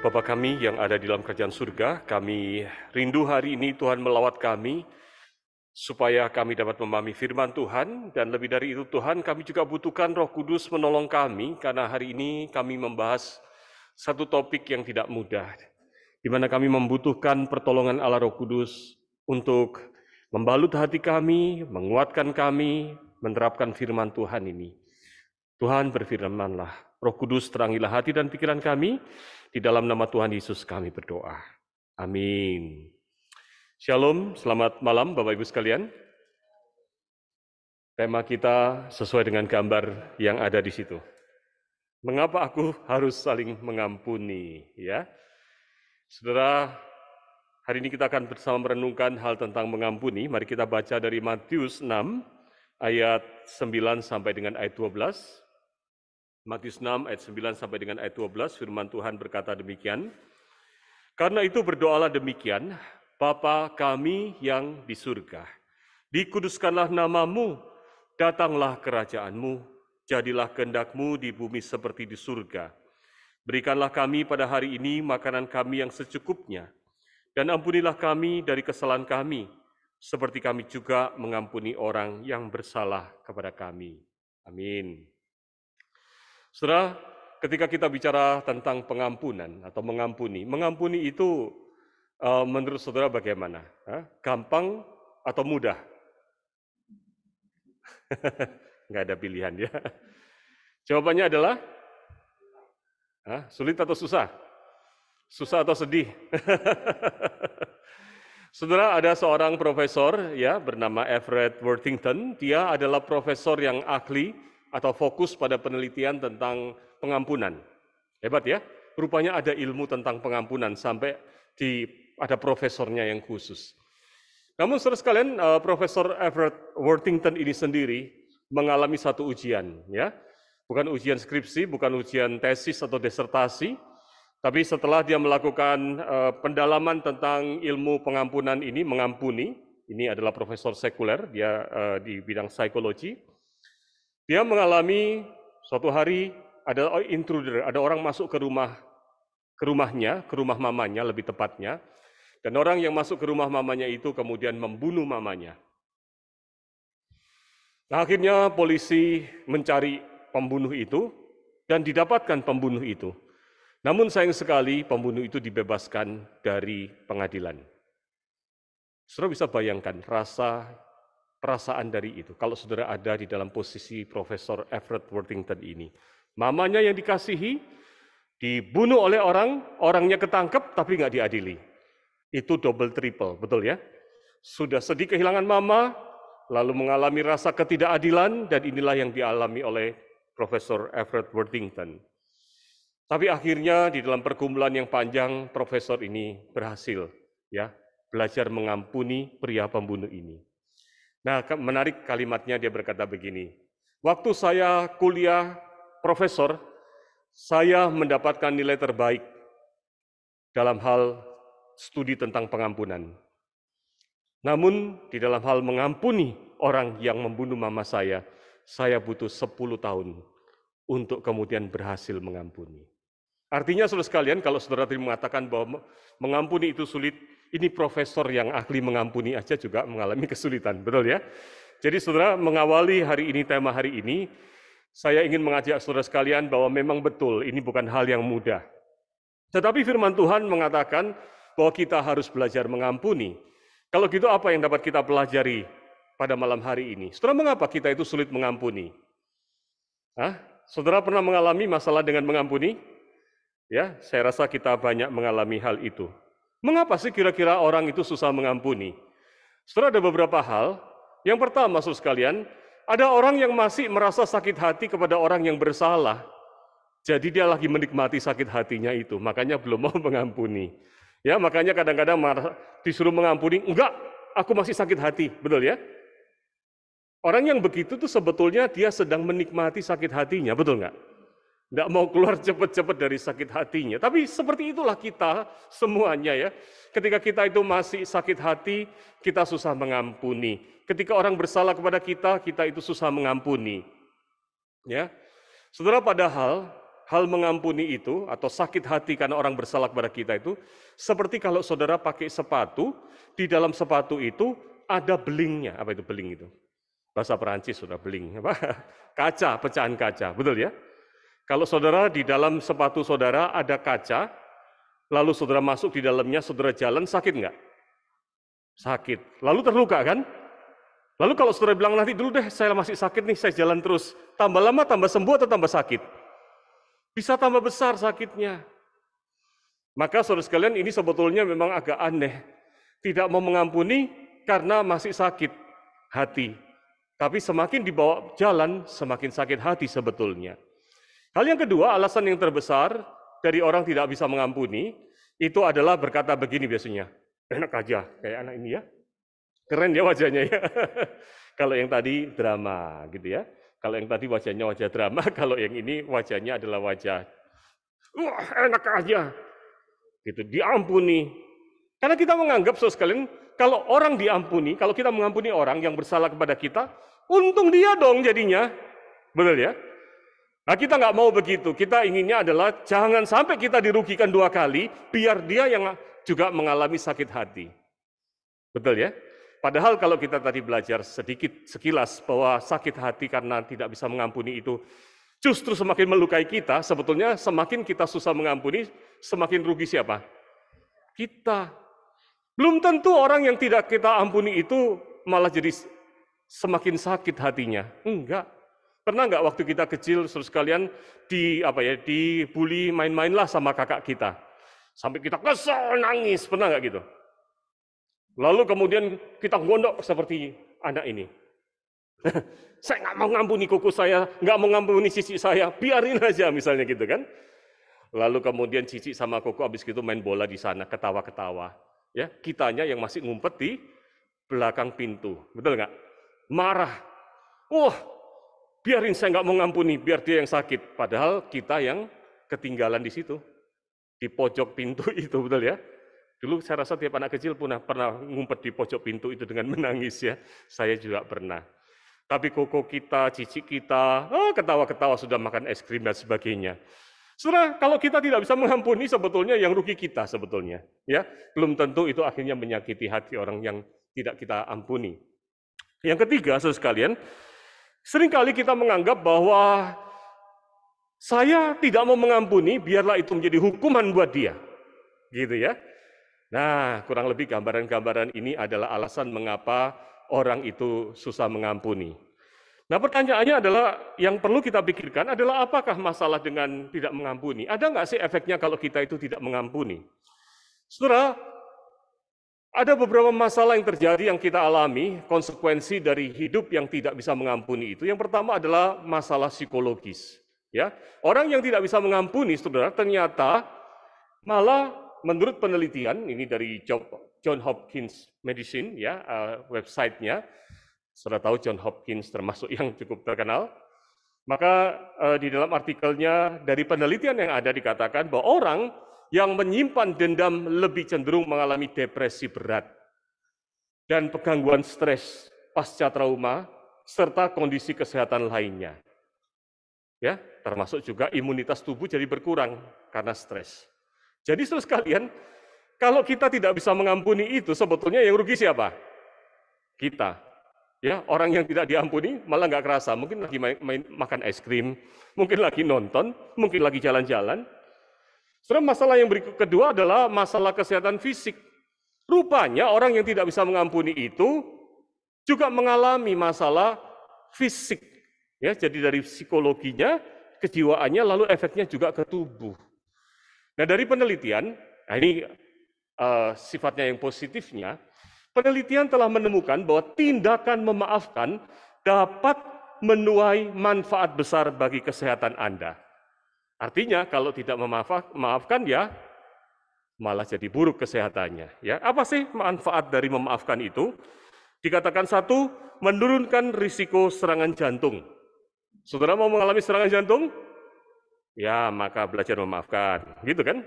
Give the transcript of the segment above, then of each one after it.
Bapa kami yang ada di dalam kerajaan surga, kami rindu hari ini Tuhan melawat kami, supaya kami dapat memahami firman Tuhan, dan lebih dari itu Tuhan, kami juga butuhkan Roh Kudus menolong kami, karena hari ini kami membahas satu topik yang tidak mudah, di mana kami membutuhkan pertolongan Allah Roh Kudus untuk membalut hati kami, menguatkan kami, menerapkan firman Tuhan ini. Tuhan berfirmanlah, Roh Kudus terangilah hati dan pikiran kami, di dalam nama Tuhan Yesus kami berdoa. Amin. Shalom, selamat malam Bapak Ibu sekalian. Tema kita sesuai dengan gambar yang ada di situ. Mengapa aku harus saling mengampuni? Ya, saudara, hari ini kita akan bersama merenungkan hal tentang mengampuni. Mari kita baca dari Matius 6, ayat 9 sampai dengan ayat 12. Matius 6 ayat 9 sampai dengan ayat 12, firman Tuhan berkata demikian. Karena itu berdoalah demikian, Bapa kami yang di surga, dikuduskanlah namamu, datanglah kerajaanmu, jadilah kehendak-Mu di bumi seperti di surga. Berikanlah kami pada hari ini makanan kami yang secukupnya, dan ampunilah kami dari kesalahan kami, seperti kami juga mengampuni orang yang bersalah kepada kami. Amin. Saudara, ketika kita bicara tentang pengampunan atau mengampuni itu menurut saudara bagaimana? Gampang atau mudah? Nggak ada pilihan ya. Jawabannya adalah sulit atau susah? Susah atau sedih? Saudara, ada seorang profesor ya bernama Everett Worthington. Dia adalah profesor yang ahli atau fokus pada penelitian tentang pengampunan. Hebat ya, rupanya ada ilmu tentang pengampunan sampai ada profesornya yang khusus. Namun saudara sekalian, Profesor Everett Worthington ini sendiri mengalami satu ujian, ya, bukan ujian skripsi, bukan ujian tesis atau disertasi, tapi setelah dia melakukan pendalaman tentang ilmu pengampunan ini, mengampuni, ini adalah profesor sekuler, dia di bidang psikologi. Dia mengalami suatu hari ada intruder, ada orang masuk ke rumahnya, ke rumah mamanya lebih tepatnya, dan orang yang masuk ke rumah mamanya itu kemudian membunuh mamanya. Nah, akhirnya polisi mencari pembunuh itu dan didapatkan pembunuh itu. Namun sayang sekali pembunuh itu dibebaskan dari pengadilan. Saudara bisa bayangkan perasaan dari itu, kalau saudara ada di dalam posisi Profesor Everett Worthington ini. Mamanya yang dikasihi, dibunuh oleh orangnya ketangkep tapi nggak diadili. Itu double triple, betul ya? Sudah sedih kehilangan mama, lalu mengalami rasa ketidakadilan, dan inilah yang dialami oleh Profesor Everett Worthington. Tapi akhirnya di dalam pergumulan yang panjang, profesor ini berhasil ya belajar mengampuni pria pembunuh ini. Nah, menarik kalimatnya, dia berkata begini, waktu saya kuliah profesor, saya mendapatkan nilai terbaik dalam hal studi tentang pengampunan. Namun, di dalam hal mengampuni orang yang membunuh mama saya butuh 10 tahun untuk kemudian berhasil mengampuni. Artinya, saudara sekalian, kalau saudara tadi mengatakan bahwa mengampuni itu sulit, ini profesor yang ahli mengampuni aja juga mengalami kesulitan, betul ya? Jadi saudara, mengawali hari ini, tema hari ini, saya ingin mengajak saudara sekalian bahwa memang betul, ini bukan hal yang mudah. Tetapi firman Tuhan mengatakan bahwa kita harus belajar mengampuni. Kalau gitu apa yang dapat kita pelajari pada malam hari ini? Saudara, mengapa kita itu sulit mengampuni? Saudara pernah mengalami masalah dengan mengampuni? Ya, saya rasa kita banyak mengalami hal itu. Mengapa sih kira-kira orang itu susah mengampuni? Saudara, ada beberapa hal. Yang pertama, saudara sekalian, ada orang yang masih merasa sakit hati kepada orang yang bersalah. Jadi dia lagi menikmati sakit hatinya itu, makanya belum mau mengampuni. Ya, makanya kadang-kadang disuruh mengampuni, enggak, aku masih sakit hati, betul ya? Orang yang begitu tuh sebetulnya dia sedang menikmati sakit hatinya, betul enggak? Enggak mau keluar cepat-cepat dari sakit hatinya. Tapi seperti itulah kita semuanya ya. Ketika kita itu masih sakit hati, kita susah mengampuni. Ketika orang bersalah kepada kita, kita itu susah mengampuni. Ya, saudara, padahal hal mengampuni itu atau sakit hati karena orang bersalah kepada kita itu seperti kalau saudara pakai sepatu, di dalam sepatu itu ada belingnya. Apa itu beling itu? Bahasa Perancis sudah beling. Kaca, pecahan kaca, betul ya? Kalau saudara di dalam sepatu saudara ada kaca, lalu saudara masuk di dalamnya, saudara jalan, sakit nggak? Sakit. Lalu terluka kan? Lalu kalau saudara bilang nanti dulu deh, saya masih sakit nih, saya jalan terus. Tambah lama, tambah sembuh atau tambah sakit? Bisa tambah besar sakitnya. Maka saudara sekalian ini sebetulnya memang agak aneh. Tidak mau mengampuni karena masih sakit hati. Tapi semakin dibawa jalan, semakin sakit hati sebetulnya. Hal yang kedua, alasan yang terbesar dari orang tidak bisa mengampuni, itu adalah berkata begini biasanya. Enak aja, kayak anak ini ya. Keren ya wajahnya ya. Kalau yang tadi drama gitu ya. Kalau yang tadi wajahnya wajah drama, kalau yang ini wajahnya adalah wajah wah enak aja. Gitu, diampuni. Karena kita menganggap saudara sekalian, kalau orang diampuni, kalau kita mengampuni orang yang bersalah kepada kita, untung dia dong jadinya. Betul ya? Nah kita nggak mau begitu, kita inginnya adalah jangan sampai kita dirugikan 2 kali, biar dia yang juga mengalami sakit hati. Betul ya? Padahal kalau kita tadi belajar sedikit sekilas bahwa sakit hati karena tidak bisa mengampuni itu justru semakin melukai kita, sebetulnya semakin kita susah mengampuni, semakin rugi siapa? Kita. Belum tentu orang yang tidak kita ampuni itu malah jadi semakin sakit hatinya. Enggak. Pernah enggak waktu kita kecil, saudara sekalian, dibully main-mainlah sama kakak kita. Sampai kita kesel, nangis. Pernah enggak gitu? Lalu kemudian kita gondok seperti anak ini. Saya nggak mau ngampuni kuku saya, nggak mau ngampuni cici saya, biarin aja misalnya gitu kan. Lalu kemudian cici sama kuku habis gitu main bola di sana, ketawa-ketawa. Ya, kitanya yang masih ngumpet di belakang pintu, betul nggak? Marah, wah, biarin saya nggak mau ngampuni, biar dia yang sakit. Padahal kita yang ketinggalan di situ, di pojok pintu itu, betul ya? Dulu saya rasa tiap anak kecil pernah ngumpet di pojok pintu itu dengan menangis ya. Saya juga pernah. Tapi koko kita, cici kita, ketawa-ketawa sudah makan es krim dan sebagainya. Saudara, kalau kita tidak bisa mengampuni sebetulnya yang rugi kita sebetulnya. Ya, belum tentu itu akhirnya menyakiti hati orang yang tidak kita ampuni. Yang ketiga, saudara sekalian, seringkali kita menganggap bahwa saya tidak mau mengampuni, biarlah itu menjadi hukuman buat dia. Gitu ya. Nah, kurang lebih gambaran-gambaran ini adalah alasan mengapa orang itu susah mengampuni. Nah, pertanyaannya adalah, yang perlu kita pikirkan adalah apakah masalah dengan tidak mengampuni? Ada nggak sih efeknya kalau kita itu tidak mengampuni? Saudara, ada beberapa masalah yang terjadi yang kita alami, konsekuensi dari hidup yang tidak bisa mengampuni itu. Yang pertama adalah masalah psikologis. Ya, orang yang tidak bisa mengampuni, saudara, ternyata malah menurut penelitian, ini dari John Hopkins Medicine, ya websitenya, saudara tahu John Hopkins termasuk yang cukup terkenal, maka di dalam artikelnya dari penelitian yang ada dikatakan bahwa orang yang menyimpan dendam lebih cenderung mengalami depresi berat dan gangguan stres pasca trauma serta kondisi kesehatan lainnya. Ya, termasuk juga imunitas tubuh jadi berkurang karena stres. Jadi saudara sekalian, kalau kita tidak bisa mengampuni itu, sebetulnya yang rugi siapa? Kita. Ya, orang yang tidak diampuni malah nggak kerasa, mungkin lagi makan es krim, mungkin lagi nonton, mungkin lagi jalan-jalan. Saudara, masalah yang kedua adalah masalah kesehatan fisik. Rupanya orang yang tidak bisa mengampuni itu juga mengalami masalah fisik. Ya, jadi dari psikologinya, kejiwaannya, lalu efeknya juga ke tubuh. Nah, dari penelitian, ini sifatnya yang positifnya, penelitian telah menemukan bahwa tindakan memaafkan dapat menuai manfaat besar bagi kesehatan Anda. Artinya, kalau tidak memaafkan ya malah jadi buruk kesehatannya. Ya, apa sih manfaat dari memaafkan itu? Dikatakan satu, menurunkan risiko serangan jantung. Saudara mau mengalami serangan jantung? Ya, maka belajar memaafkan, gitu kan?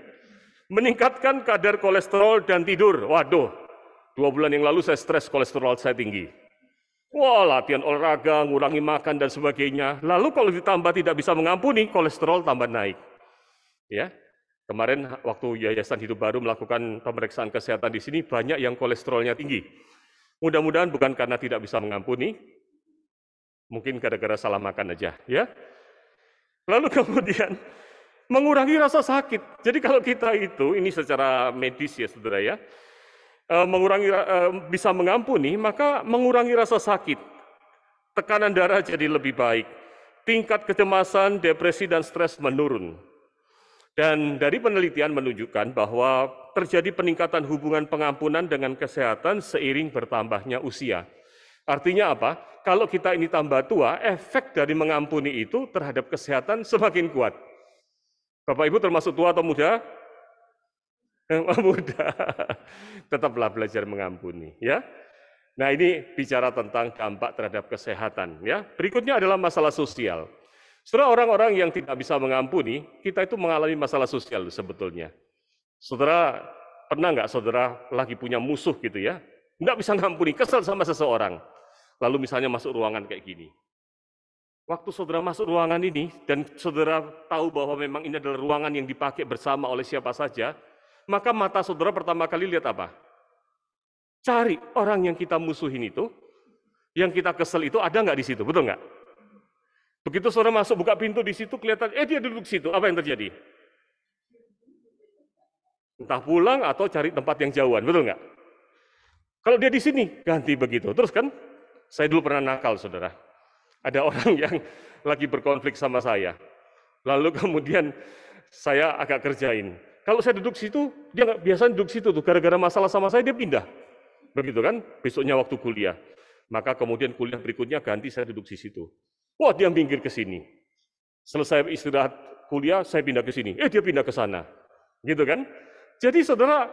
Meningkatkan kadar kolesterol dan tidur. Waduh, 2 bulan yang lalu saya stres, kolesterol saya tinggi. Wah, latihan olahraga, ngurangi makan dan sebagainya. Lalu kalau ditambah tidak bisa mengampuni, kolesterol tambah naik. Ya, kemarin waktu Yayasan Hidup Baru melakukan pemeriksaan kesehatan di sini, banyak yang kolesterolnya tinggi. Mudah-mudahan bukan karena tidak bisa mengampuni, mungkin gara-gara salah makan aja, ya. Lalu kemudian mengurangi rasa sakit. Jadi kalau kita itu, ini secara medis ya saudara ya, bisa mengampuni, maka mengurangi rasa sakit. Tekanan darah jadi lebih baik. Tingkat kecemasan, depresi, dan stres menurun. Dan dari penelitian menunjukkan bahwa terjadi peningkatan hubungan pengampunan dengan kesehatan seiring bertambahnya usia. Artinya apa? Kalau kita ini tambah tua, efek dari mengampuni itu terhadap kesehatan semakin kuat. Bapak Ibu termasuk tua atau muda? Muda. Tetaplah belajar mengampuni, ya. Nah, ini bicara tentang dampak terhadap kesehatan, ya. Berikutnya adalah masalah sosial. Saudara, orang-orang yang tidak bisa mengampuni, kita itu mengalami masalah sosial sebetulnya. Saudara, pernah nggak saudara lagi punya musuh gitu ya? Nggak bisa mengampuni, kesel sama seseorang. Lalu misalnya masuk ruangan kayak gini. Waktu saudara masuk ruangan ini, dan saudara tahu bahwa memang ini adalah ruangan yang dipakai bersama oleh siapa saja, maka mata saudara pertama kali lihat apa? Cari orang yang kita musuhin itu, yang kita kesel itu ada nggak di situ, betul nggak? Begitu saudara masuk buka pintu di situ kelihatan, dia duduk di situ, apa yang terjadi? Entah pulang atau cari tempat yang jauhan, betul nggak? Kalau dia di sini, ganti begitu. Terus kan, saya dulu pernah nakal saudara. Ada orang yang lagi berkonflik sama saya. Lalu kemudian saya agak kerjain. Kalau saya duduk situ, dia nggak biasa duduk situ tuh, gara-gara masalah sama saya dia pindah. Begitu kan, besoknya waktu kuliah. Maka kemudian kuliah berikutnya ganti saya duduk di situ. Wah, dia minggir ke sini. Selesai istirahat kuliah, saya pindah ke sini. Dia pindah ke sana. Gitu kan? Jadi saudara,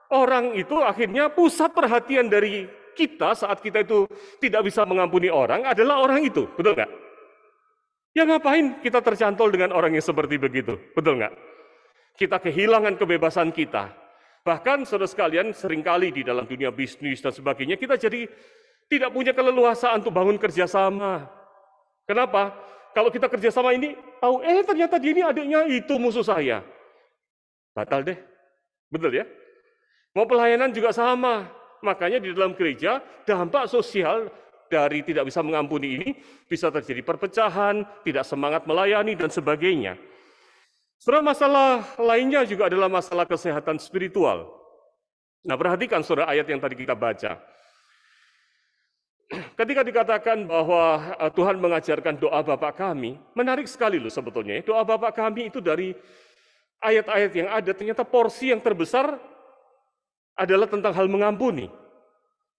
orang itu akhirnya pusat perhatian dari kita saat kita itu tidak bisa mengampuni orang adalah orang itu. Betul nggak? Ya ngapain kita tercantol dengan orang yang seperti begitu? Betul nggak? Kita kehilangan kebebasan kita. Bahkan saudara sekalian seringkali di dalam dunia bisnis dan sebagainya kita jadi tidak punya keleluasaan untuk bangun kerjasama. Kenapa? Kalau kita kerjasama ini tahu, ternyata dia ini adiknya itu musuh saya. Batal deh. Betul ya? Mau pelayanan juga sama. Makanya di dalam gereja dampak sosial dari tidak bisa mengampuni ini bisa terjadi perpecahan, tidak semangat melayani dan sebagainya. Saudara, masalah lainnya juga adalah masalah kesehatan spiritual. Nah, perhatikan saudara ayat yang tadi kita baca. Ketika dikatakan bahwa Tuhan mengajarkan doa Bapa kami, menarik sekali loh sebetulnya. Doa Bapa kami itu dari ayat-ayat yang ada, ternyata porsi yang terbesar adalah tentang hal mengampuni.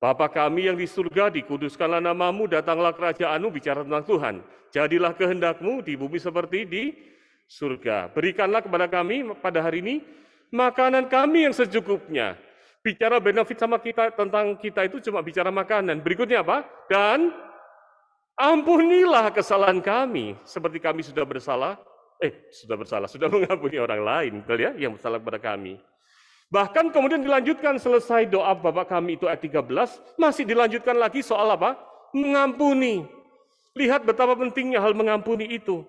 Bapa kami yang di surga, dikuduskanlah namamu, datanglah kerajaanmu, bicara tentang Tuhan. Jadilah kehendakmu di bumi seperti di surga. Berikanlah kepada kami pada hari ini makanan kami yang secukupnya. Bicara benefit sama kita tentang kita itu cuma bicara makanan. Berikutnya apa? Dan ampunilah kesalahan kami seperti kami sudah mengampuni orang lain, betul ya, yang bersalah kepada kami. Bahkan kemudian dilanjutkan selesai doa Bapa kami itu ayat 13, masih dilanjutkan lagi soal apa? Mengampuni. Lihat betapa pentingnya hal mengampuni itu.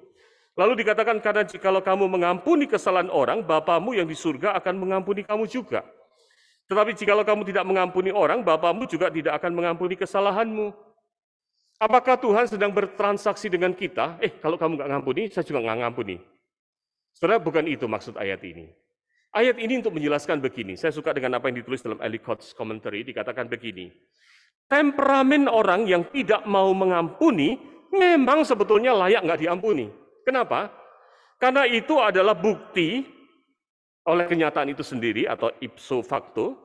Lalu dikatakan karena jikalau kamu mengampuni kesalahan orang, Bapamu yang di surga akan mengampuni kamu juga. Tetapi jikalau kamu tidak mengampuni orang, Bapamu juga tidak akan mengampuni kesalahanmu. Apakah Tuhan sedang bertransaksi dengan kita? Kalau kamu nggak ngampuni, saya juga nggak ngampuni. Saudara, bukan itu maksud ayat ini. Ayat ini untuk menjelaskan begini. Saya suka dengan apa yang ditulis dalam Ellicott's Commentary, dikatakan begini. Temperamen orang yang tidak mau mengampuni memang sebetulnya layak nggak diampuni. Kenapa? Karena itu adalah bukti oleh kenyataan itu sendiri atau ipso facto,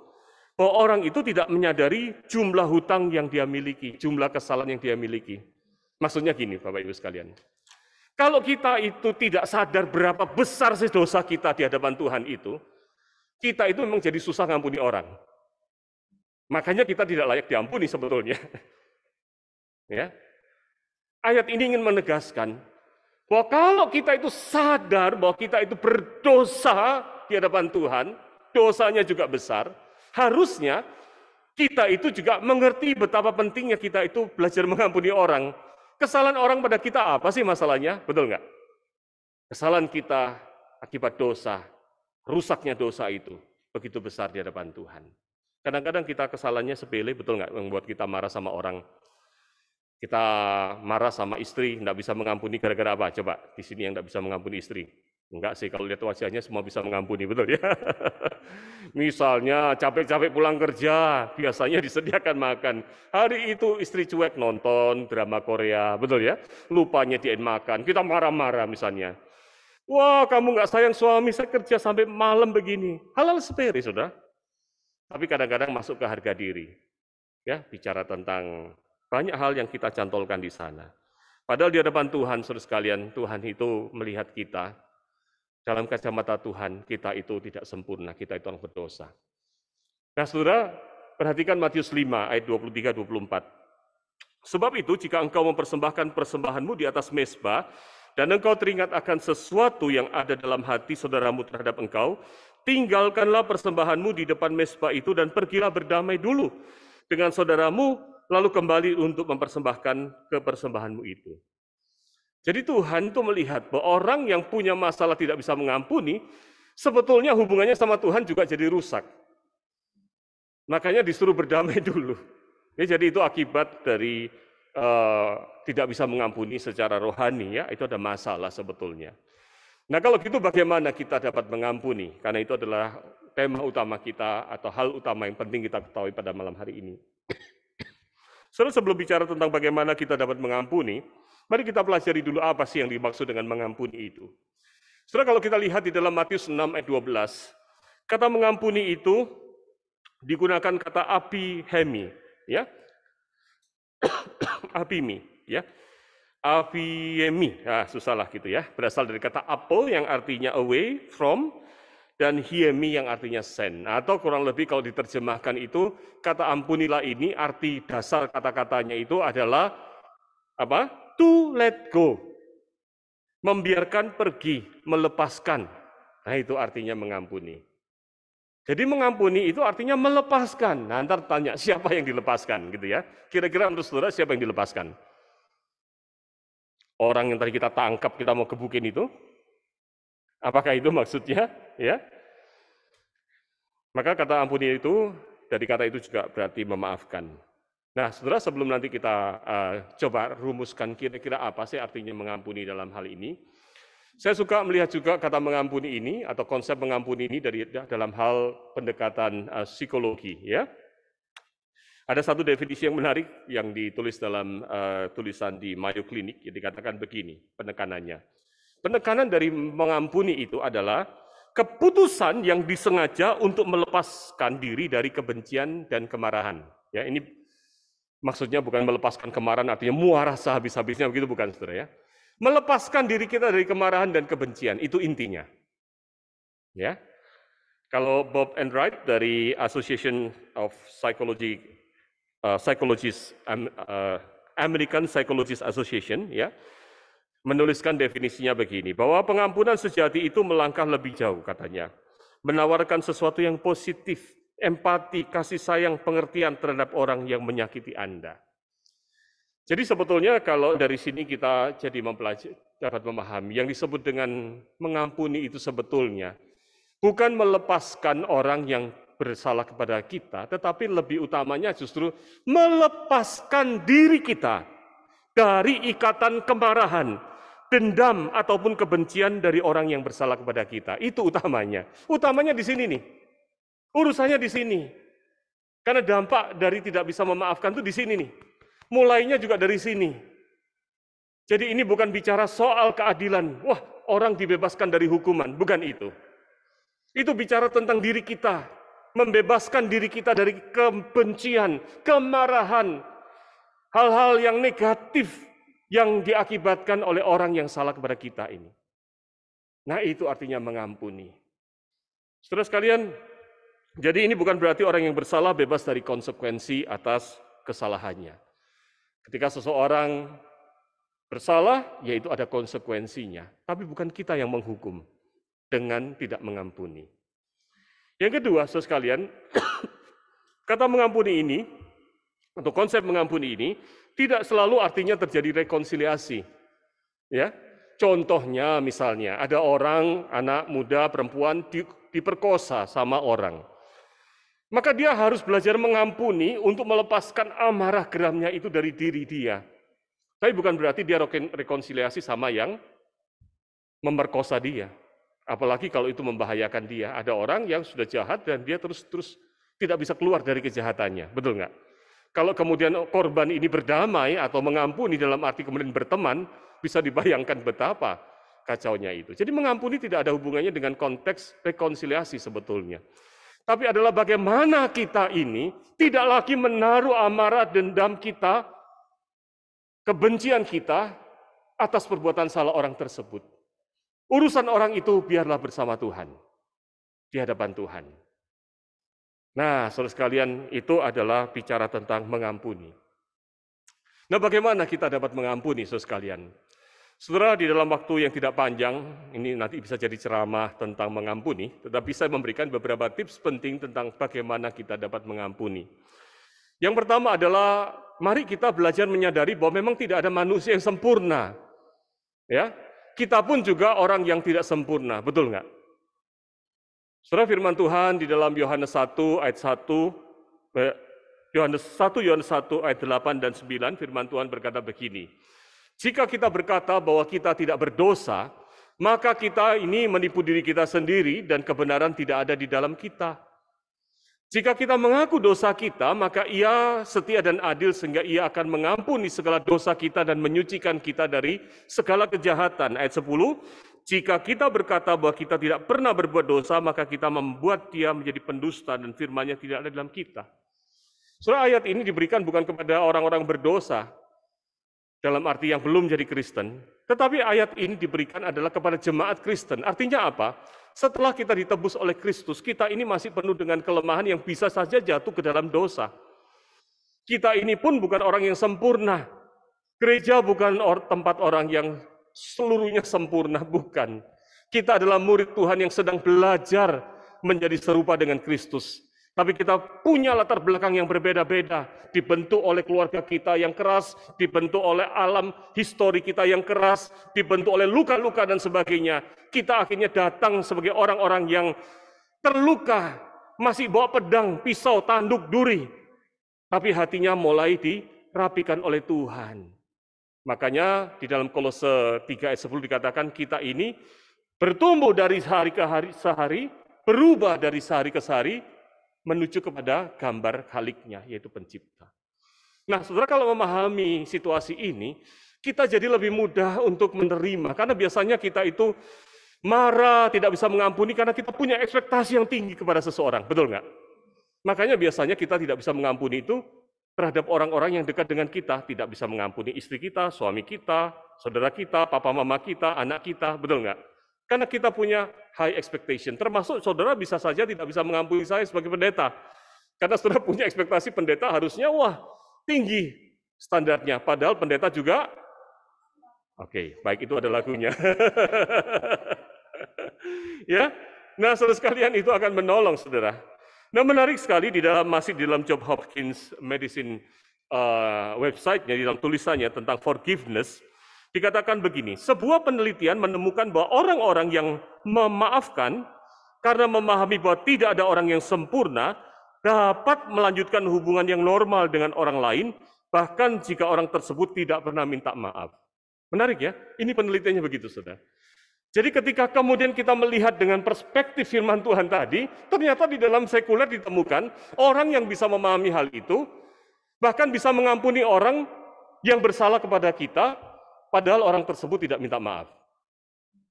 bahwa orang itu tidak menyadari jumlah hutang yang dia miliki, jumlah kesalahan yang dia miliki. Maksudnya gini, Bapak Ibu sekalian. Kalau kita itu tidak sadar berapa besar sih dosa kita di hadapan Tuhan itu, kita itu memang jadi susah ngampuni orang. Makanya kita tidak layak diampuni sebetulnya. Ya. Ayat ini ingin menegaskan bahwa kalau kita itu sadar bahwa kita itu berdosa di hadapan Tuhan, dosanya juga besar, harusnya kita itu juga mengerti betapa pentingnya kita itu belajar mengampuni orang. Kesalahan orang pada kita apa sih masalahnya? Betul nggak? Kesalahan kita akibat dosa, rusaknya dosa itu begitu besar di hadapan Tuhan. Kadang-kadang kita kesalahannya sepele, betul nggak, membuat kita marah sama orang. Kita marah sama istri, nggak bisa mengampuni gara-gara apa? Coba, di sini yang nggak bisa mengampuni istri. Enggak sih, kalau lihat wajahnya semua bisa mengampuni, betul ya? Misalnya capek-capek pulang kerja, biasanya disediakan makan. Hari itu istri cuek nonton drama Korea, betul ya? Lupanya diin makan, kita marah-marah misalnya. Wah, kamu nggak sayang suami, saya kerja sampai malam begini. Hal-hal sepele, saudara. Tapi kadang-kadang masuk ke harga diri. Ya, bicara tentang banyak hal yang kita cantolkan di sana. Padahal di hadapan Tuhan, saudara sekalian, Tuhan itu melihat kita. Dalam kacamata Tuhan, kita itu tidak sempurna, kita itu orang berdosa. Nah, saudara, perhatikan Matius 5 ayat 23-24. Sebab itu, jika engkau mempersembahkan persembahanmu di atas mezbah, dan engkau teringat akan sesuatu yang ada dalam hati saudaramu terhadap engkau, tinggalkanlah persembahanmu di depan mezbah itu dan pergilah berdamai dulu dengan saudaramu, lalu kembali untuk mempersembahkan persembahanmu itu. Jadi Tuhan itu melihat bahwa orang yang punya masalah tidak bisa mengampuni, sebetulnya hubungannya sama Tuhan juga jadi rusak. Makanya disuruh berdamai dulu. Ya, jadi itu akibat dari tidak bisa mengampuni secara rohani, ya, itu ada masalah sebetulnya. Nah, kalau gitu bagaimana kita dapat mengampuni? Karena itu adalah tema utama kita atau hal utama yang penting kita ketahui pada malam hari ini. Sebelum bicara tentang bagaimana kita dapat mengampuni, mari kita pelajari dulu apa sih yang dimaksud dengan mengampuni itu. Saudara, kalau kita lihat di dalam Matius 6 ayat 12, kata mengampuni itu digunakan kata apihemi, ya. Apimi, ya. Apihemi, susahlah gitu ya. Berasal dari kata apo yang artinya away from, dan hiemi yang artinya send. Atau kurang lebih kalau diterjemahkan itu, kata ampunilah ini arti dasar kata-katanya itu adalah apa? To let go. Membiarkan pergi, melepaskan. Nah, itu artinya mengampuni. Jadi mengampuni itu artinya melepaskan. Nah, ntar tanya siapa yang dilepaskan gitu ya. Kira-kira menurut saudara siapa yang dilepaskan? Orang yang tadi kita tangkap, kita mau gebukin itu? Apakah itu maksudnya? Ya. Maka kata ampuni itu, dari kata itu juga berarti memaafkan. Nah, saudara, sebelum nanti kita coba rumuskan kira-kira apa sih artinya mengampuni dalam hal ini, saya suka melihat juga kata mengampuni ini atau konsep mengampuni ini dalam hal pendekatan psikologi. Ya, ada satu definisi yang menarik yang ditulis dalam tulisan di Mayo Clinic, yang dikatakan begini penekanannya. Penekanan dari mengampuni itu adalah keputusan yang disengaja untuk melepaskan diri dari kebencian dan kemarahan. Ya, ini maksudnya bukan melepaskan kemarahan artinya muarah sehabis-habisnya, begitu bukan, saudara ya. Melepaskan diri kita dari kemarahan dan kebencian, itu intinya. Ya. Kalau Bob Enright dari Association of Psychologists, American Psychologists Association, ya, menuliskan definisinya begini, bahwa pengampunan sejati itu melangkah lebih jauh, katanya. Menawarkan sesuatu yang positif, empati, kasih sayang, pengertian terhadap orang yang menyakiti Anda. Jadi sebetulnya kalau dari sini kita jadi dapat memahami, yang disebut dengan mengampuni itu sebetulnya bukan melepaskan orang yang bersalah kepada kita, tetapi lebih utamanya justru melepaskan diri kita dari ikatan kemarahan, dendam ataupun kebencian dari orang yang bersalah kepada kita. Itu utamanya. Utamanya di sini nih. Urusannya di sini. Karena dampak dari tidak bisa memaafkan itu di sini nih. Mulainya juga dari sini. Jadi ini bukan bicara soal keadilan. Wah, orang dibebaskan dari hukuman. Bukan itu. Itu bicara tentang diri kita. Membebaskan diri kita dari kebencian, kemarahan, hal-hal yang negatif yang diakibatkan oleh orang yang salah kepada kita ini. Nah, itu artinya mengampuni. Saudara sekalian, jadi ini bukan berarti orang yang bersalah bebas dari konsekuensi atas kesalahannya. Ketika seseorang bersalah, yaitu ada konsekuensinya. Tapi bukan kita yang menghukum dengan tidak mengampuni. Yang kedua, saudara sekalian, kata mengampuni ini, atau konsep mengampuni ini, tidak selalu artinya terjadi rekonsiliasi. Ya, Contohnya misalnya ada orang, anak muda, perempuan diperkosa sama orang. Maka dia harus belajar mengampuni untuk melepaskan amarah geramnya itu dari diri dia. Tapi bukan berarti dia rekonsiliasi sama yang memerkosa dia. Apalagi kalau itu membahayakan dia. Ada orang yang sudah jahat dan dia terus tidak bisa keluar dari kejahatannya. Betul nggak? Kalau kemudian korban ini berdamai atau mengampuni dalam arti kemudian berteman, bisa dibayangkan betapa kacaunya itu. Jadi mengampuni tidak ada hubungannya dengan konteks rekonsiliasi sebetulnya. Tapi adalah bagaimana kita ini tidak lagi menaruh amarah dendam kita, kebencian kita atas perbuatan salah orang tersebut. Urusan orang itu biarlah bersama Tuhan, di hadapan Tuhan. Nah, saudara sekalian, itu adalah bicara tentang mengampuni. Nah, bagaimana kita dapat mengampuni, saudara sekalian? Saudara, di dalam waktu yang tidak panjang, ini nanti bisa jadi ceramah tentang mengampuni, tetapi saya memberikan beberapa tips penting tentang bagaimana kita dapat mengampuni. Yang pertama adalah, mari kita belajar menyadari bahwa memang tidak ada manusia yang sempurna. Ya, kita pun juga orang yang tidak sempurna, betul nggak? Saudara, firman Tuhan di dalam Yohanes 1 ayat 1, Yohanes 1 ayat 8 dan 9, firman Tuhan berkata begini, jika kita berkata bahwa kita tidak berdosa, maka kita ini menipu diri kita sendiri dan kebenaran tidak ada di dalam kita. Jika kita mengaku dosa kita, maka Ia setia dan adil sehingga Ia akan mengampuni segala dosa kita dan menyucikan kita dari segala kejahatan. Ayat 10, jika kita berkata bahwa kita tidak pernah berbuat dosa, maka kita membuat Dia menjadi pendusta dan firman-Nya tidak ada dalam kita. Saudara, ayat ini diberikan bukan kepada orang-orang berdosa, dalam arti yang belum jadi Kristen, tetapi ayat ini diberikan adalah kepada jemaat Kristen. Artinya apa? Setelah kita ditebus oleh Kristus, kita ini masih penuh dengan kelemahan yang bisa saja jatuh ke dalam dosa. Kita ini pun bukan orang yang sempurna. Gereja bukan tempat orang yang seluruhnya sempurna, bukan. Kita adalah murid Tuhan yang sedang belajar menjadi serupa dengan Kristus. Tapi kita punya latar belakang yang berbeda-beda, dibentuk oleh keluarga kita yang keras, dibentuk oleh alam histori kita yang keras, dibentuk oleh luka-luka dan sebagainya. Kita akhirnya datang sebagai orang-orang yang terluka, masih bawa pedang, pisau, tanduk, duri. Tapi hatinya mulai dirapikan oleh Tuhan. Makanya di dalam Kolose 3 ayat 10 dikatakan kita ini bertumbuh dari hari ke hari, berubah dari sehari ke sehari, menuju kepada gambar Khaliknya, yaitu pencipta. Nah, saudara, kalau memahami situasi ini, kita jadi lebih mudah untuk menerima. Karena biasanya kita itu marah, tidak bisa mengampuni, karena kita punya ekspektasi yang tinggi kepada seseorang. Betul nggak? Makanya biasanya kita tidak bisa mengampuni itu terhadap orang-orang yang dekat dengan kita. Tidak bisa mengampuni istri kita, suami kita, saudara kita, papa mama kita, anak kita. Betul nggak? Karena kita punya high expectation, termasuk saudara bisa saja tidak bisa mengampuni saya sebagai pendeta. Karena saudara punya ekspektasi pendeta harusnya, wah, tinggi standarnya. Padahal pendeta juga, oke, baik, itu ada lagunya. Ya, nah saudara sekalian, itu akan menolong saudara. Nah, menarik sekali masih di dalam Johns Hopkins Medicine website-nya, di dalam tulisannya tentang forgiveness, dikatakan begini, sebuah penelitian menemukan bahwa orang-orang yang memaafkan karena memahami bahwa tidak ada orang yang sempurna dapat melanjutkan hubungan yang normal dengan orang lain, bahkan jika orang tersebut tidak pernah minta maaf. Menarik ya, ini penelitiannya begitu, saudara. Jadi ketika kemudian kita melihat dengan perspektif firman Tuhan tadi, ternyata di dalam sekuler ditemukan orang yang bisa memahami hal itu, bahkan bisa mengampuni orang yang bersalah kepada kita, padahal orang tersebut tidak minta maaf.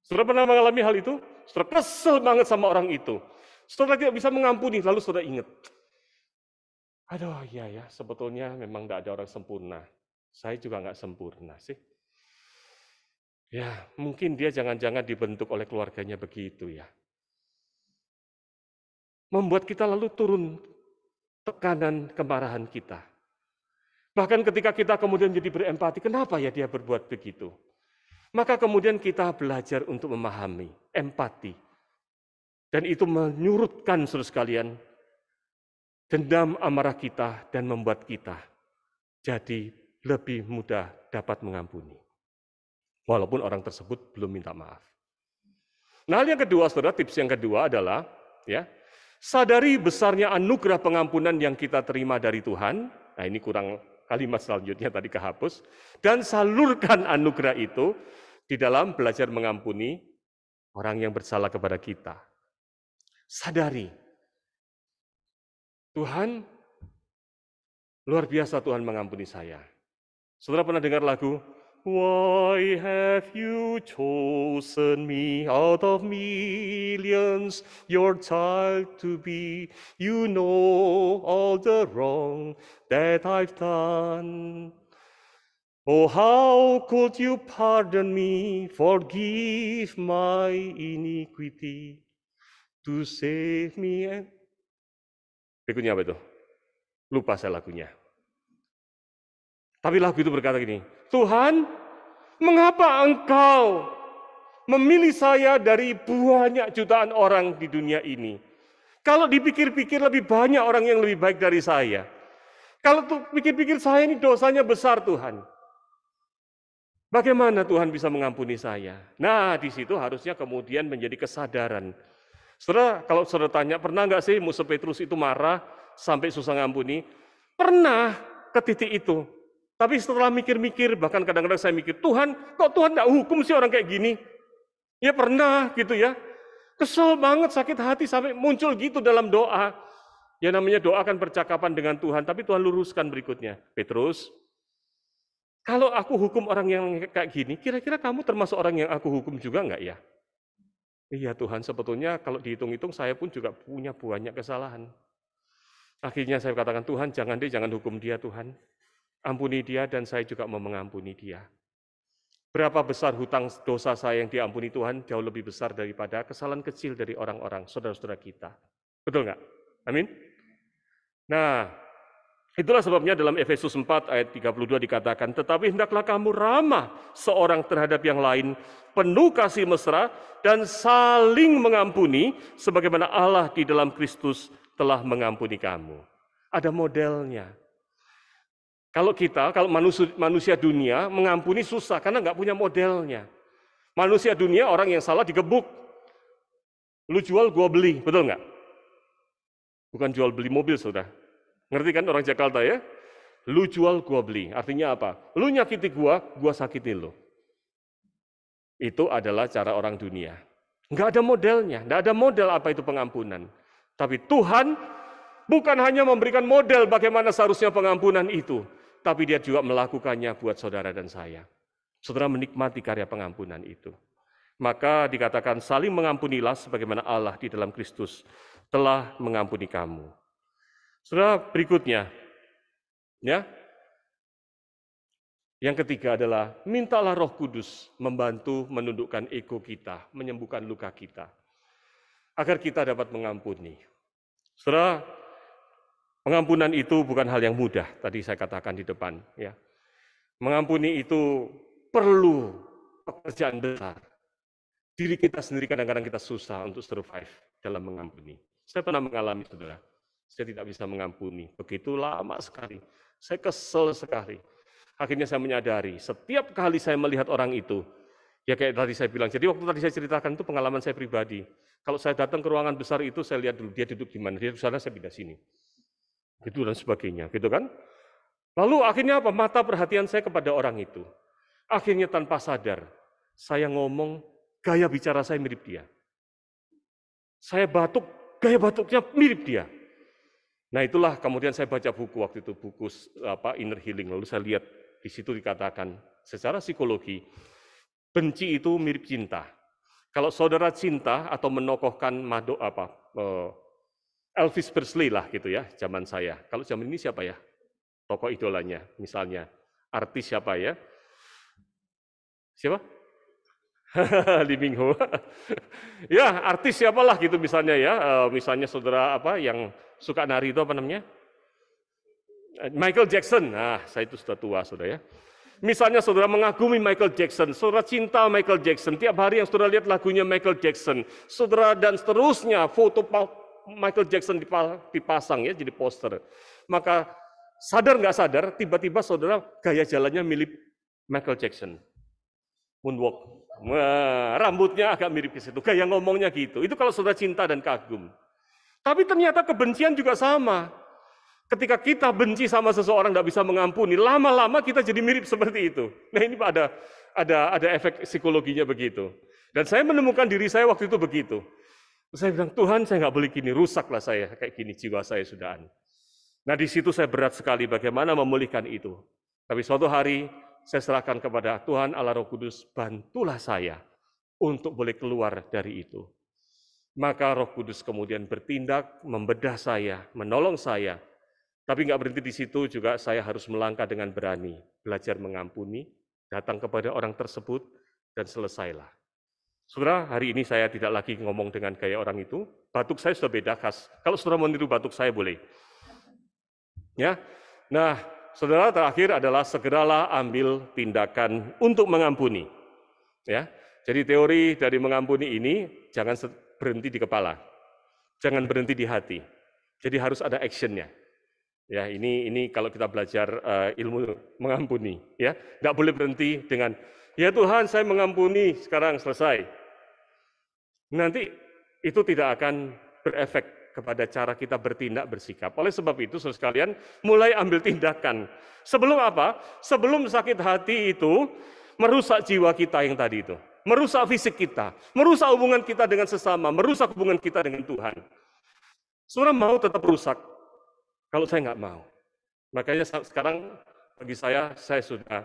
Saudara pernah mengalami hal itu? Saudara kesel banget sama orang itu. Saudara tidak bisa mengampuni, lalu saudara ingat, aduh iya ya, sebetulnya memang tidak ada orang sempurna. Saya juga nggak sempurna sih. Ya, mungkin dia jangan-jangan dibentuk oleh keluarganya begitu ya. Membuat kita lalu turun tekanan kemarahan kita. Bahkan ketika kita kemudian jadi berempati, kenapa ya dia berbuat begitu? Maka kemudian kita belajar untuk memahami, empati. Dan itu menyurutkan, saudara sekalian, dendam amarah kita dan membuat kita jadi lebih mudah dapat mengampuni. walaupun orang tersebut belum minta maaf. Nah, hal yang kedua, saudara, tips yang kedua adalah ya, sadari besarnya anugerah pengampunan yang kita terima dari Tuhan. Nah, ini kurang kalimat selanjutnya tadi kehapus. Dan salurkan anugerah itu di dalam belajar mengampuni orang yang bersalah kepada kita. Sadari, Tuhan, luar biasa Tuhan mengampuni saya. Saudara pernah dengar lagu, Why have you chosen me out of millions, your child to be? You know all the wrong that I've done. Oh, how could you pardon me, forgive my iniquity, to save me? Berikutnya apa itu? Lupa saya lagunya. Tapi lagu itu berkata gini, Tuhan, mengapa Engkau memilih saya dari banyak jutaan orang di dunia ini? Kalau dipikir-pikir lebih banyak orang yang lebih baik dari saya. Kalau pikir-pikir saya ini dosanya besar Tuhan. Bagaimana Tuhan bisa mengampuni saya? Nah, di situ harusnya kemudian menjadi kesadaran. Saudara, kalau saudara tanya, pernah nggak sih musuh Petrus itu marah sampai susah ngampuni? Pernah ke titik itu. Tapi setelah mikir-mikir, bahkan kadang-kadang saya mikir, Tuhan, kok Tuhan nggak hukum sih orang kayak gini? Ya pernah gitu ya. Kesel banget, sakit hati sampai muncul gitu dalam doa. Ya namanya doa kan percakapan dengan Tuhan, tapi Tuhan luruskan berikutnya. Petrus, kalau aku hukum orang yang kayak gini, kira-kira kamu termasuk orang yang aku hukum juga nggak ya? Iya Tuhan, sebetulnya kalau dihitung-hitung saya pun juga punya banyak kesalahan. Akhirnya saya katakan, Tuhan jangan hukum dia Tuhan. Ampuni dia dan saya juga mau mengampuni dia. Berapa besar hutang dosa saya yang diampuni Tuhan jauh lebih besar daripada kesalahan kecil dari orang-orang, saudara-saudara kita. Betul nggak? Amin? Nah, itulah sebabnya dalam Efesus 4 ayat 32 dikatakan, tetapi hendaklah kamu ramah seorang terhadap yang lain, penuh kasih mesra, dan saling mengampuni, sebagaimana Allah di dalam Kristus telah mengampuni kamu. Ada modelnya. Kalau manusia dunia mengampuni susah karena nggak punya modelnya. Manusia dunia orang yang salah digebuk. Lu jual, gua beli, betul nggak? Bukan jual beli mobil, saudara. Ngerti kan orang Jakarta ya? Lu jual, gua beli. Artinya apa? Lu nyakiti gua sakitin lu. Itu adalah cara orang dunia. Nggak ada modelnya, nggak ada model apa itu pengampunan. Tapi Tuhan bukan hanya memberikan model bagaimana seharusnya pengampunan itu, tapi dia juga melakukannya buat saudara dan saya. Saudara menikmati karya pengampunan itu. Maka dikatakan saling mengampunilah sebagaimana Allah di dalam Kristus telah mengampuni kamu. Saudara, berikutnya, ya. Yang ketiga adalah mintalah Roh Kudus membantu menundukkan ego kita, menyembuhkan luka kita, agar kita dapat mengampuni. Saudara, pengampunan itu bukan hal yang mudah, tadi saya katakan di depan. Ya. Mengampuni itu perlu pekerjaan besar. Diri kita sendiri kadang-kadang kita susah untuk survive dalam mengampuni. Saya pernah mengalami, saudara. Saya tidak bisa mengampuni. Begitu lama sekali. Saya kesel sekali. Akhirnya saya menyadari, setiap kali saya melihat orang itu, ya kayak tadi saya bilang, jadi waktu tadi saya ceritakan itu pengalaman saya pribadi. Kalau saya datang ke ruangan besar itu, saya lihat dulu dia duduk di mana. Dia di sana, saya pindah sini. Gitu dan sebagainya, gitu kan? Lalu akhirnya apa? Mata perhatian saya kepada orang itu. Akhirnya tanpa sadar, saya ngomong, gaya bicara saya mirip dia. Saya batuk, gaya batuknya mirip dia. Nah itulah kemudian saya baca buku waktu itu, buku Inner Healing. Lalu saya lihat di situ dikatakan secara psikologi, benci itu mirip cinta. Kalau saudara cinta atau menokohkan Elvis Presley lah gitu ya, zaman saya. Kalau zaman ini siapa ya? Tokoh idolanya, misalnya. Artis siapa ya? Siapa? Lee Min Ho. Ya, artis siapalah gitu misalnya ya. Misalnya saudara yang suka nari itu apa namanya? Michael Jackson. Nah, saya itu sudah tua, saudara ya. Misalnya saudara mengagumi Michael Jackson, saudara cinta Michael Jackson, tiap hari yang saudara lihat lagunya Michael Jackson, saudara dan seterusnya foto Michael Jackson dipasang ya jadi poster. Maka sadar nggak sadar, tiba-tiba saudara gaya jalannya mirip Michael Jackson. moonwalk. Wah, rambutnya agak mirip ke situ, gaya ngomongnya gitu. Itu kalau saudara cinta dan kagum. Tapi ternyata kebencian juga sama. Ketika kita benci sama seseorang tidak bisa mengampuni, lama-lama kita jadi mirip seperti itu. Nah ini ada efek psikologinya begitu. Dan saya menemukan diri saya waktu itu begitu. Saya bilang, Tuhan saya nggak boleh gini, rusaklah saya kayak gini, jiwa saya sudahan. Nah di situ saya berat sekali bagaimana memulihkan itu. Tapi suatu hari saya serahkan kepada Tuhan Allah Roh Kudus, bantulah saya untuk boleh keluar dari itu. Maka Roh Kudus kemudian bertindak, membedah saya, menolong saya. Tapi nggak berhenti di situ, juga saya harus melangkah dengan berani, belajar mengampuni, datang kepada orang tersebut, dan selesailah. Saudara, hari ini saya tidak lagi ngomong dengan gaya orang itu, batuk saya sudah beda khas. Kalau saudara mau niru batuk saya boleh. Ya, nah, saudara terakhir adalah segeralah ambil tindakan untuk mengampuni. Ya, jadi teori dari mengampuni ini jangan berhenti di kepala, jangan berhenti di hati. Jadi harus ada actionnya. Ya, ini kalau kita belajar ilmu mengampuni, ya, nggak boleh berhenti dengan ya Tuhan saya mengampuni sekarang selesai. Nanti itu tidak akan berefek kepada cara kita bertindak bersikap. Oleh sebab itu, saudara sekalian, mulai ambil tindakan. Sebelum apa? Sebelum sakit hati itu merusak jiwa kita yang tadi itu, merusak fisik kita, merusak hubungan kita dengan sesama, merusak hubungan kita dengan Tuhan. Saudara mau tetap rusak? Kalau saya nggak mau. Makanya sekarang bagi saya sudah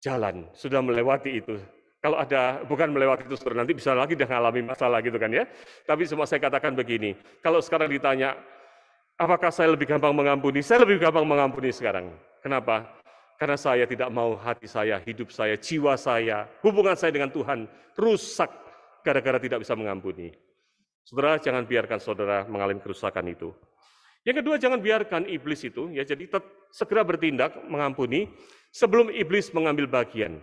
jalan, sudah melewati itu. Kalau ada, bukan melewati itu, saudara, nanti bisa lagi dah ngalami masalah gitu kan ya. Tapi semua saya katakan begini, kalau sekarang ditanya, apakah saya lebih gampang mengampuni? Saya lebih gampang mengampuni sekarang. Kenapa? Karena saya tidak mau hati saya, hidup saya, jiwa saya, hubungan saya dengan Tuhan rusak gara-gara tidak bisa mengampuni. Saudara, jangan biarkan saudara mengalami kerusakan itu. Yang kedua, jangan biarkan iblis itu, ya, jadi segera bertindak mengampuni sebelum iblis mengambil bagian.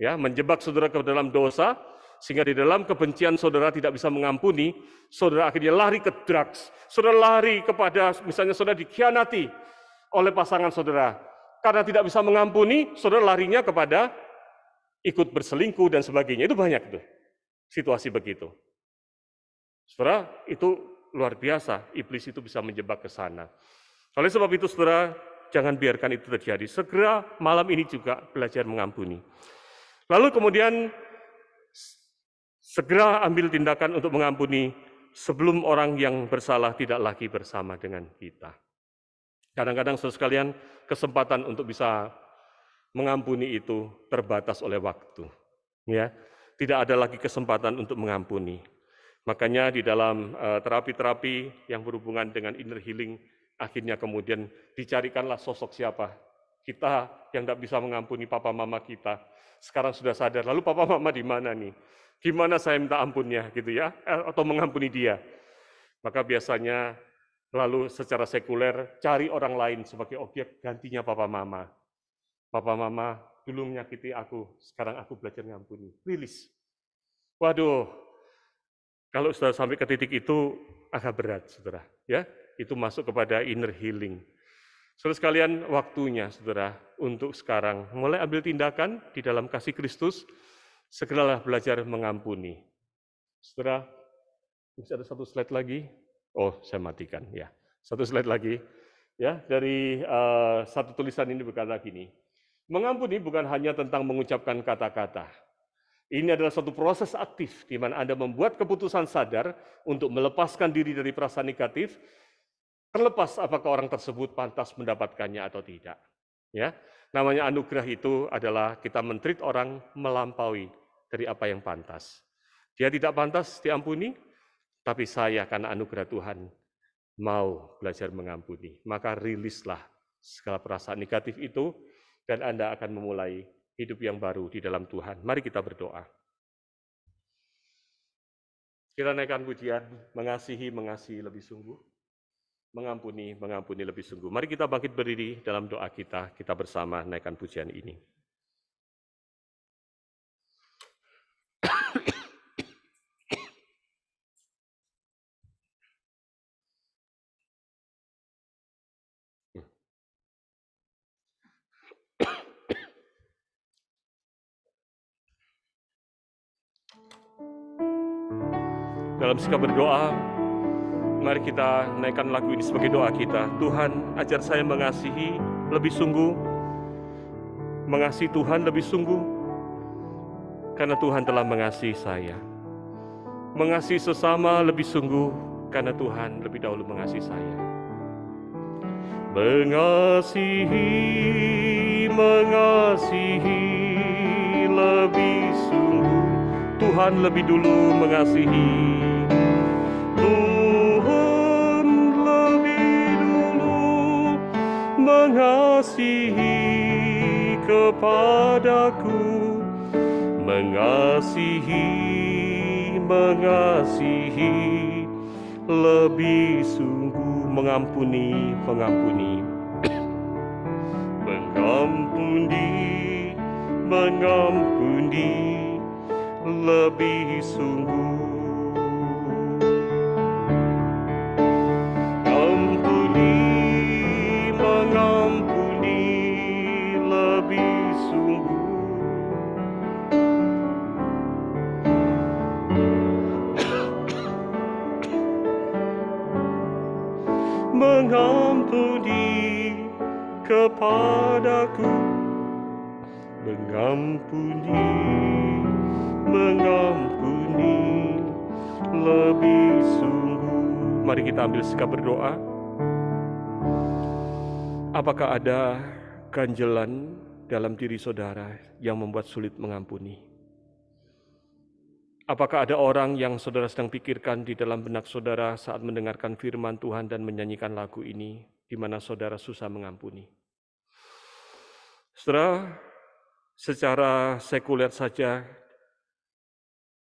Ya, menjebak saudara ke dalam dosa, sehingga di dalam kebencian saudara tidak bisa mengampuni, saudara akhirnya lari ke drugs, saudara lari kepada, misalnya saudara dikhianati oleh pasangan saudara, karena tidak bisa mengampuni, saudara larinya kepada ikut berselingkuh dan sebagainya. Itu banyak tuh situasi begitu. Saudara, itu luar biasa, iblis itu bisa menjebak ke sana. Oleh sebab itu, saudara, jangan biarkan itu terjadi. Segera malam ini juga belajar mengampuni. Lalu kemudian segera ambil tindakan untuk mengampuni sebelum orang yang bersalah tidak lagi bersama dengan kita. Kadang-kadang saudara sekalian, kesempatan untuk bisa mengampuni itu terbatas oleh waktu. Ya, tidak ada lagi kesempatan untuk mengampuni. Makanya di dalam terapi-terapi yang berhubungan dengan inner healing, akhirnya kemudian dicarikanlah sosok siapa. Kita yang tidak bisa mengampuni papa mama kita, sekarang sudah sadar, lalu papa mama di mana nih? Gimana saya minta ampunnya gitu ya, atau mengampuni dia? Maka biasanya lalu secara sekuler cari orang lain sebagai objek gantinya papa mama. Papa mama dulu menyakiti aku, sekarang aku belajar mengampuni. Rilis. Waduh, kalau sudah sampai ke titik itu agak berat, saudara. Ya, itu masuk kepada inner healing. Saudara sekalian, waktunya, saudara, untuk sekarang mulai ambil tindakan di dalam kasih Kristus, segeralah belajar mengampuni. Saudara, bisa ada satu slide lagi? Oh, saya matikan, ya. Satu slide lagi, ya. Dari satu tulisan ini berkata gini, mengampuni bukan hanya tentang mengucapkan kata-kata. Ini adalah suatu proses aktif di mana Anda membuat keputusan sadar untuk melepaskan diri dari perasaan negatif, terlepas apakah orang tersebut pantas mendapatkannya atau tidak. Ya, namanya anugerah itu adalah kita men-treat orang melampaui dari apa yang pantas. Dia tidak pantas diampuni, tapi saya karena anugerah Tuhan mau belajar mengampuni. Maka rilislah segala perasaan negatif itu dan Anda akan memulai hidup yang baru di dalam Tuhan. Mari kita berdoa. Kita naikkan pujian, mengasihi lebih sungguh. Mengampuni lebih sungguh. Mari kita bangkit berdiri dalam doa kita bersama naikkan pujian ini. Dalam sikap berdoa, mari kita naikkan lagu ini sebagai doa kita. Tuhan, ajar saya mengasihi lebih sungguh, mengasihi Tuhan lebih sungguh, karena Tuhan telah mengasihi saya. Mengasihi sesama lebih sungguh, karena Tuhan lebih dahulu mengasihi saya. Mengasihi lebih sungguh, Tuhan lebih dulu mengasihi. Tuhan lebih dulu mengasihi kepadaku. Mengasihi lebih sungguh, mengampuni lebih sungguh, mengampuni lebih sungguh. Mengampuni kepadaku, mengampuni lebih sungguh. Mari kita ambil sikap berdoa. Apakah ada ganjelan dalam diri saudara yang membuat sulit mengampuni? Apakah ada orang yang saudara sedang pikirkan di dalam benak saudara saat mendengarkan firman Tuhan dan menyanyikan lagu ini, di mana saudara susah mengampuni? Saudara, secara sekuler saja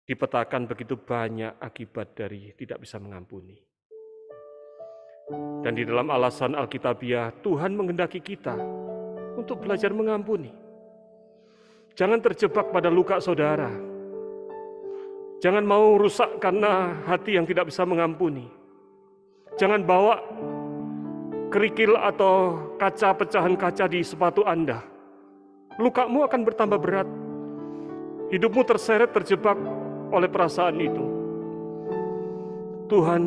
dipetakan begitu banyak akibat dari tidak bisa mengampuni. Dan di dalam alasan Alkitabiah, Tuhan menghendaki kita untuk belajar mengampuni. Jangan terjebak pada luka saudara. Jangan mau rusak karena hati yang tidak bisa mengampuni. Jangan bawa kerikil atau kaca, pecahan kaca di sepatu Anda. Lukamu akan bertambah berat. Hidupmu terseret, terjebak oleh perasaan itu. Tuhan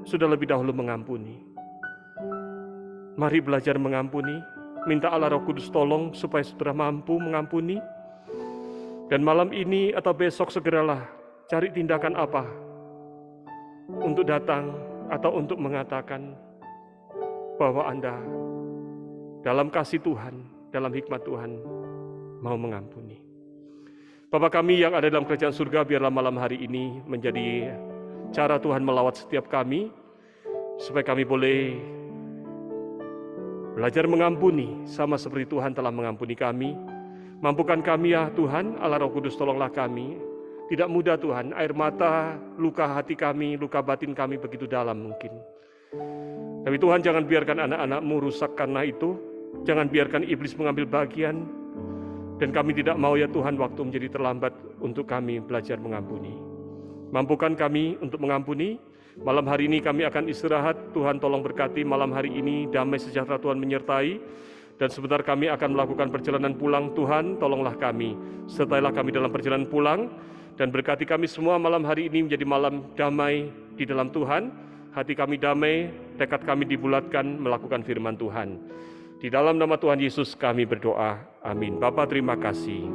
sudah lebih dahulu mengampuni. Mari belajar mengampuni. Minta Allah Roh Kudus tolong supaya saudara mampu mengampuni. Dan malam ini atau besok segeralah cari tindakan apa untuk datang atau untuk mengatakan bahwa Anda dalam kasih Tuhan, dalam hikmat Tuhan mau mengampuni. Bapa kami yang ada dalam kerajaan surga, biarlah malam hari ini menjadi cara Tuhan melawat setiap kami, supaya kami boleh belajar mengampuni sama seperti Tuhan telah mengampuni kami. Mampukan kami ya Tuhan, Allah Roh Kudus tolonglah kami. Tidak mudah Tuhan, air mata, luka hati kami, luka batin kami begitu dalam mungkin. Tapi Tuhan jangan biarkan anak-anak-Mu rusak karena itu. Jangan biarkan iblis mengambil bagian. Dan kami tidak mau ya Tuhan waktu menjadi terlambat untuk kami belajar mengampuni. Mampukan kami untuk mengampuni. Malam hari ini kami akan istirahat. Tuhan tolong berkati malam hari ini, damai sejahtera Tuhan menyertai. Dan sebentar kami akan melakukan perjalanan pulang. Tuhan tolonglah kami, sertailah kami dalam perjalanan pulang. Dan berkati kami semua malam hari ini menjadi malam damai di dalam Tuhan. Hati kami damai, tekad kami dibulatkan melakukan firman Tuhan. Di dalam nama Tuhan Yesus kami berdoa. Amin. Bapa terima kasih.